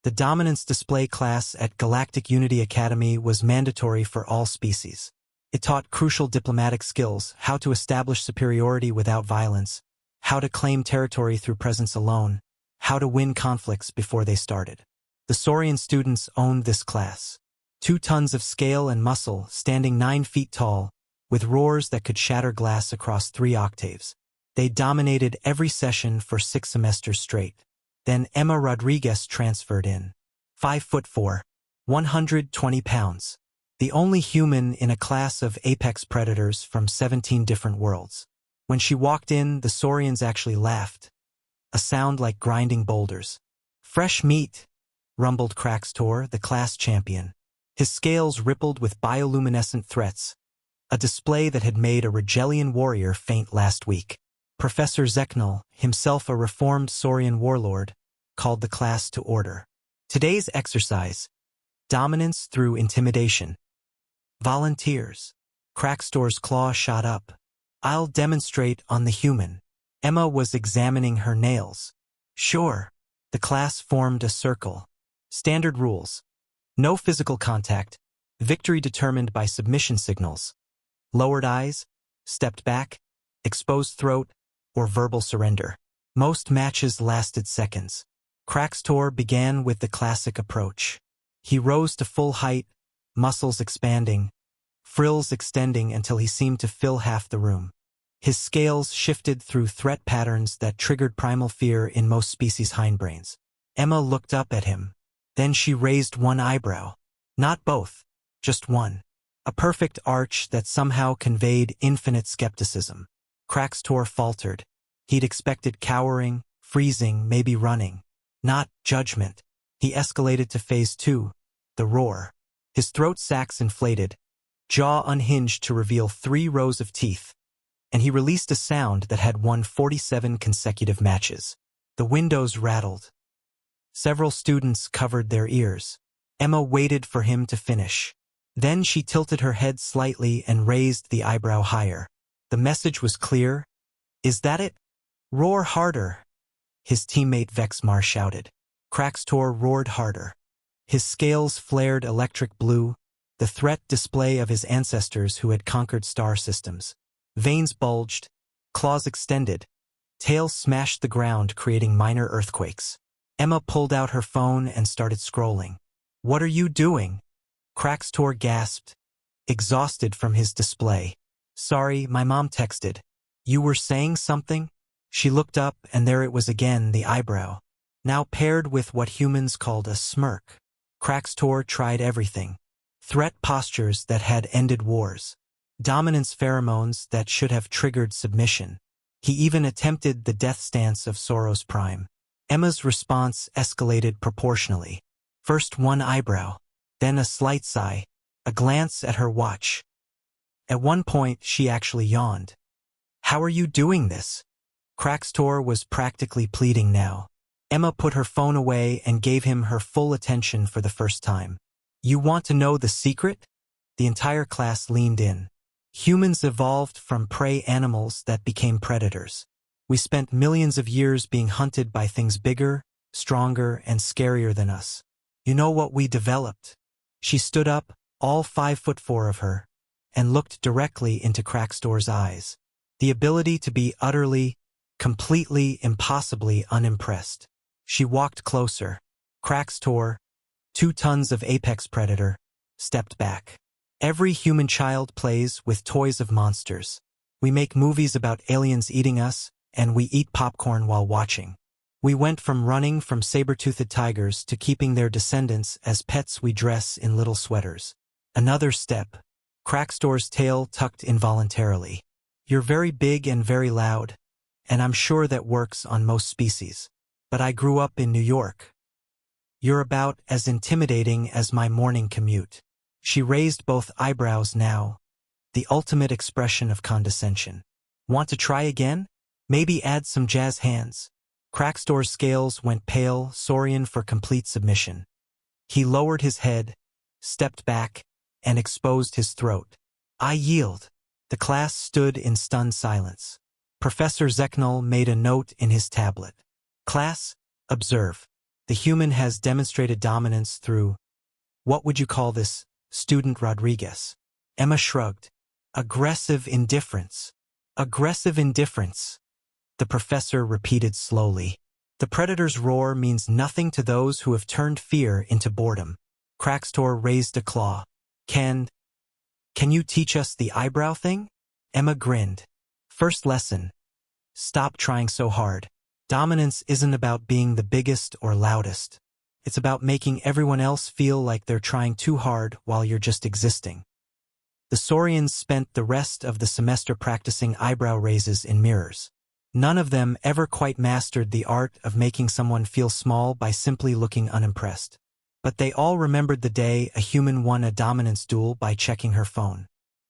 The dominance display class at Galactic Unity Academy was mandatory for all species. It taught crucial diplomatic skills, how to establish superiority without violence, how to claim territory through presence alone, how to win conflicts before they started. The Saurian students owned this class. 2 tons of scale and muscle, standing 9 feet tall, with roars that could shatter glass across 3 octaves. They dominated every session for 6 semesters straight. Then Emma Rodriguez transferred in. 5'4", 120 pounds. The only human in a class of apex predators from 17 different worlds. When she walked in, the Saurians actually laughed. A sound like grinding boulders. "Fresh meat," rumbled Kraxtor, the class champion. His scales rippled with bioluminescent threats, a display that had made a Reptilian warrior faint last week. Professor Zeknal, himself a reformed Saurian warlord, called the class to order. Today's exercise: dominance through intimidation. Volunteers. Kraxtor's claw shot up. "I'll demonstrate on the human." Emma was examining her nails. "Sure." The class formed a circle. Standard rules. No physical contact. Victory determined by submission signals. Lowered eyes, stepped back, exposed throat, or verbal surrender. Most matches lasted seconds. Kraxtor began with the classic approach. He rose to full height, muscles expanding, frills extending until he seemed to fill half the room. His scales shifted through threat patterns that triggered primal fear in most species' hindbrains. Emma looked up at him. Then she raised one eyebrow. Not both, just one. A perfect arch that somehow conveyed infinite skepticism. Kraxtor faltered. He'd expected cowering, freezing, maybe running. Not judgment. He escalated to phase 2, the roar. His throat sacs inflated, jaw unhinged to reveal 3 rows of teeth, and he released a sound that had won 47 consecutive matches. The windows rattled. Several students covered their ears. Emma waited for him to finish. Then she tilted her head slightly and raised the eyebrow higher. The message was clear. "Is that it? Roar harder," his teammate Vexmar shouted. Kraxtor roared harder. His scales flared electric blue, the threat display of his ancestors who had conquered star systems. Veins bulged, claws extended, tail smashed the ground, creating minor earthquakes. Emma pulled out her phone and started scrolling. "What are you doing?" Kraxtor gasped, exhausted from his display. "Sorry, my mom texted." "You were saying something?" She looked up, and there it was again, the eyebrow. Now paired with what humans called a smirk. Kraxtor tried everything. Threat postures that had ended wars. Dominance pheromones that should have triggered submission. He even attempted the death stance of Soros Prime. Emma's response escalated proportionally. First one eyebrow, then a slight sigh, a glance at her watch. At one point, she actually yawned. "How are you doing this?" Kraxtor was practically pleading now. Emma put her phone away and gave him her full attention for the first time. "You want to know the secret?" The entire class leaned in. Humans evolved from prey animals that became predators. We spent millions of years being hunted by things bigger, stronger, and scarier than us. You know what we developed? She stood up, all 5'4" of her, and looked directly into Kraxtor's eyes. The ability to be utterly, completely, impossibly unimpressed. She walked closer. Kraxtor, 2 tons of apex predator, stepped back. Every human child plays with toys of monsters. We make movies about aliens eating us, and we eat popcorn while watching. We went from running from saber-toothed tigers to keeping their descendants as pets we dress in little sweaters. Another step. Kraxtor's tail tucked involuntarily. "You're very big and very loud, and I'm sure that works on most species. But I grew up in New York. You're about as intimidating as my morning commute." She raised both eyebrows now, the ultimate expression of condescension. "Want to try again? Maybe add some jazz hands." Kraxtor's scales went pale, Saurian for complete submission. He lowered his head, stepped back, and exposed his throat. "I yield." The class stood in stunned silence. Professor Zeknal made a note in his tablet. "Class, observe. The human has demonstrated dominance through, what would you call this, student Rodriguez? Emma shrugged. Aggressive indifference. Aggressive indifference. The professor repeated slowly. The predator's roar means nothing to those who have turned fear into boredom. Crackstor raised a claw. Can you teach us the eyebrow thing? Emma grinned. First lesson. Stop trying so hard. Dominance isn't about being the biggest or loudest. It's about making everyone else feel like they're trying too hard while you're just existing. The Saurians spent the rest of the semester practicing eyebrow raises in mirrors. None of them ever quite mastered the art of making someone feel small by simply looking unimpressed. But they all remembered the day a human won a dominance duel by checking her phone.